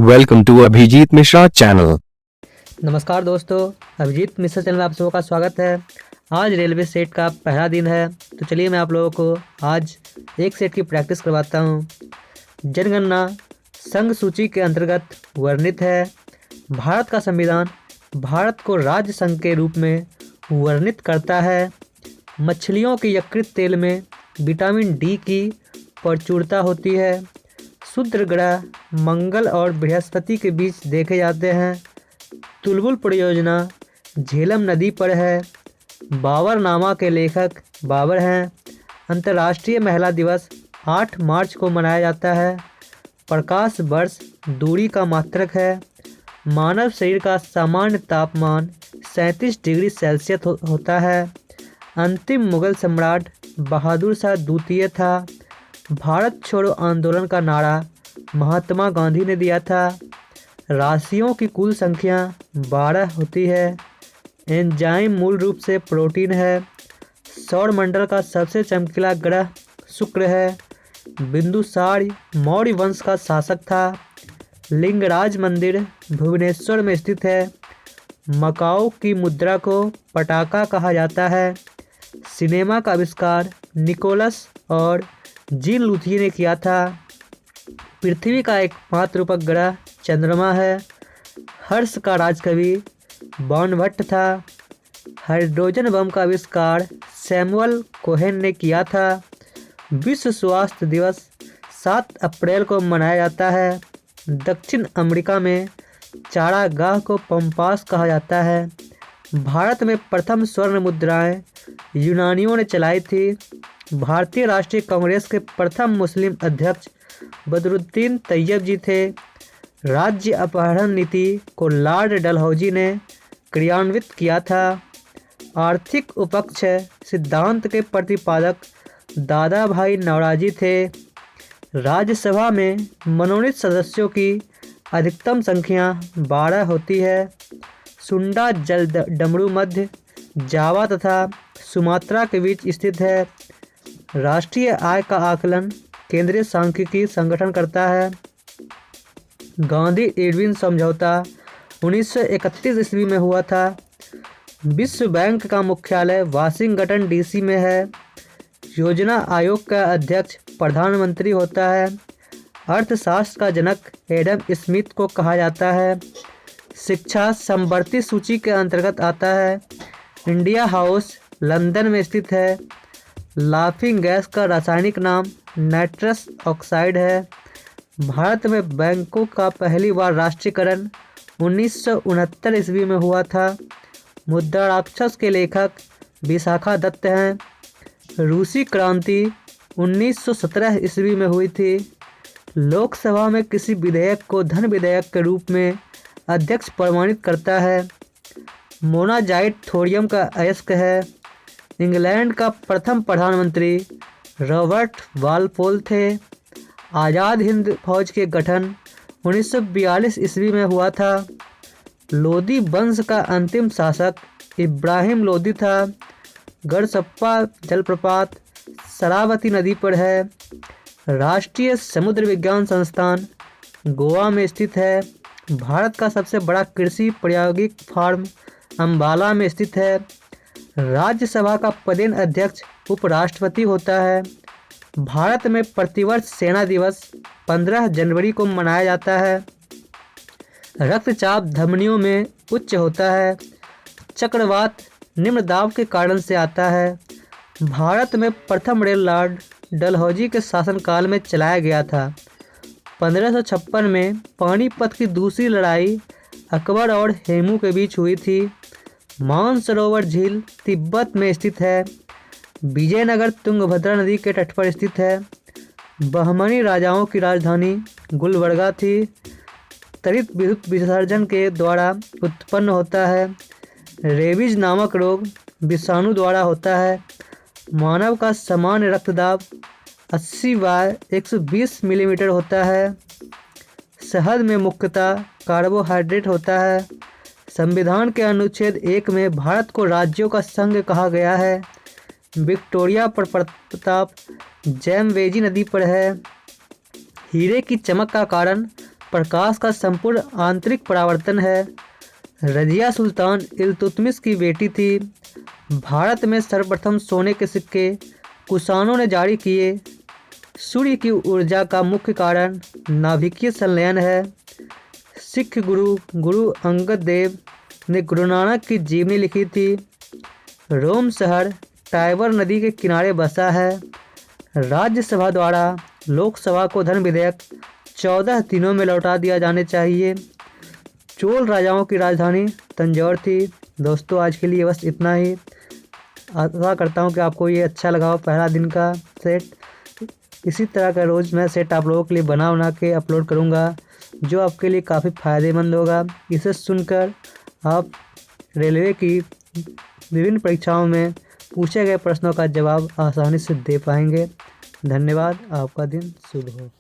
Welcome to Abhijit Mishra channel. नमस्कार दोस्तों, Abhijit Mishra channel में आप सबका स्वागत है। आज रेलवे सेट का पहला दिन है, तो चलिए मैं आप लोगों को आज एक सेट की प्रैक्टिस करवाता हूँ। जनगणना संघ सूची के अंतर्गत वर्णित है। भारत का संविधान भारत को राज्य संघ के रूप में वर्णित करता है। मछलियों के यकृत तेल में विटामिन डी की प्रचुरता होती है। शुक्र ग्रह मंगल और बृहस्पति के बीच देखे जाते हैं। तुलबुल परियोजना झेलम नदी पर है। बाबरनामा के लेखक बाबर हैं। अंतर्राष्ट्रीय महिला दिवस 8 मार्च को मनाया जाता है। प्रकाश वर्ष दूरी का मात्रक है। मानव शरीर का सामान्य तापमान 37 डिग्री सेल्सियस होता है। अंतिम मुगल सम्राट बहादुर शाह द्वितीय था। भारत छोड़ो आंदोलन का नारा महात्मा गांधी ने दिया था। राशियों की कुल संख्या 12 होती है। एंजाइम मूल रूप से प्रोटीन है। सौर मंडल का सबसे चमकीला ग्रह शुक्र है। बिंदुसार मौर्य वंश का शासक था। लिंगराज मंदिर भुवनेश्वर में स्थित है। मकाओ की मुद्रा को पटाका कहा जाता है। सिनेमा का आविष्कार निकोलस और जीन लुथिये ने किया था। पृथ्वी का एकमात्र उपग्रह चंद्रमा है। हर्ष का राजकवि बाणभट्ट था। हाइड्रोजन बम का आविष्कार सैमुअल कोहेन ने किया था। विश्व स्वास्थ्य दिवस 7 अप्रैल को मनाया जाता है। दक्षिण अमेरिका में चारागाह को पंपास कहा जाता है। भारत में प्रथम स्वर्ण मुद्राएं यूनानियों ने चलाई थी। भारतीय राष्ट्रीय कांग्रेस के प्रथम मुस्लिम अध्यक्ष बदरुद्दीन तैयब जी थे। राज्य अपहरण नीति को लॉर्ड डलहौजी ने क्रियान्वित किया था। आर्थिक उपक्ष सिद्धांत के प्रतिपादक दादा भाई नौरोजी थे। राज्यसभा में मनोनीत सदस्यों की अधिकतम संख्या 12 होती है। सुंडा जल डमरू मध्य जावा तथा सुमात्रा के बीच स्थित है। राष्ट्रीय आय का आकलन केंद्रीय सांख्यिकी संगठन करता है। गांधी इरविन समझौता 1931 ईस्वी में हुआ था। विश्व बैंक का मुख्यालय वाशिंगटन डीसी में है। योजना आयोग का अध्यक्ष प्रधानमंत्री होता है। अर्थशास्त्र का जनक एडम स्मिथ को कहा जाता है। शिक्षा समवर्ती सूची के अंतर्गत आता है। इंडिया हाउस लंदन में स्थित है। लाफिंग गैस का रासायनिक नाम नाइट्रस ऑक्साइड है। भारत में बैंकों का पहली बार राष्ट्रीयकरण 1969 ईस्वी में हुआ था। मुद्रा राक्षस के लेखक विशाखा दत्त हैं। रूसी क्रांति 1917 ईस्वी में हुई थी। लोकसभा में किसी विधेयक को धन विधेयक के रूप में अध्यक्ष प्रमाणित करता है। मोनाजाइट थोरियम का अयस्क है। इंग्लैंड का प्रथम प्रधानमंत्री रॉबर्ट वालपोल थे। आज़ाद हिंद फौज के गठन 1942 ईस्वी में हुआ था। लोदी वंश का अंतिम शासक इब्राहिम लोदी था। गढ़सप्पा जलप्रपात शरावती नदी पर है। राष्ट्रीय समुद्र विज्ञान संस्थान गोवा में स्थित है। भारत का सबसे बड़ा कृषि प्रायोगिक फार्म अंबाला में स्थित है। राज्यसभा का पदेन अध्यक्ष उपराष्ट्रपति होता है। भारत में प्रतिवर्ष सेना दिवस 15 जनवरी को मनाया जाता है। रक्तचाप धमनियों में उच्च होता है। चक्रवात निम्न दाब के कारण से आता है। भारत में प्रथम रेल लॉर्ड डलहौजी के शासनकाल में चलाया गया था। 1556 में पानीपत की दूसरी लड़ाई अकबर और हेमू के बीच हुई थी। मानसरोवर झील तिब्बत में स्थित है। विजयनगर तुंगभद्रा नदी के तट पर स्थित है। बहमनी राजाओं की राजधानी गुलबर्गा थी। त्वरित विद्युत विसर्जन के द्वारा उत्पन्न होता है। रेबीज नामक रोग विषाणु द्वारा होता है। मानव का सामान्य रक्तदाब 80/120 मिलीमीटर होता है। शहद में मुख्यतः कार्बोहाइड्रेट होता है। संविधान के अनुच्छेद 1 में भारत को राज्यों का संघ कहा गया है। विक्टोरिया पर प्रताप जैमवेजी नदी पर है। हीरे की चमक का कारण प्रकाश का संपूर्ण आंतरिक परावर्तन है। रजिया सुल्तान इल्तुतमिश की बेटी थी। भारत में सर्वप्रथम सोने के सिक्के कुषाणों ने जारी किए। सूर्य की ऊर्जा का मुख्य कारण नाभिकीय संलयन है। सिख गुरु अंगद देव ने गुरु नानक की जीवनी लिखी थी। रोम शहर टाइबर नदी के किनारे बसा है। राज्यसभा द्वारा लोकसभा को धन विधेयक 14 दिनों में लौटा दिया जाने चाहिए। चोल राजाओं की राजधानी तंजौर थी। दोस्तों आज के लिए बस इतना ही। आशा करता हूँ कि आपको ये अच्छा लगा हो पहला दिन का सेट। इसी तरह का रोज़ मैं सेट आप लोगों के लिए बना के अपलोड करूँगा जो आपके लिए काफ़ी फ़ायदेमंद होगा। इसे सुनकर आप रेलवे की विभिन्न परीक्षाओं में पूछे गए प्रश्नों का जवाब आसानी से दे पाएंगे। धन्यवाद। आपका दिन शुभ हो।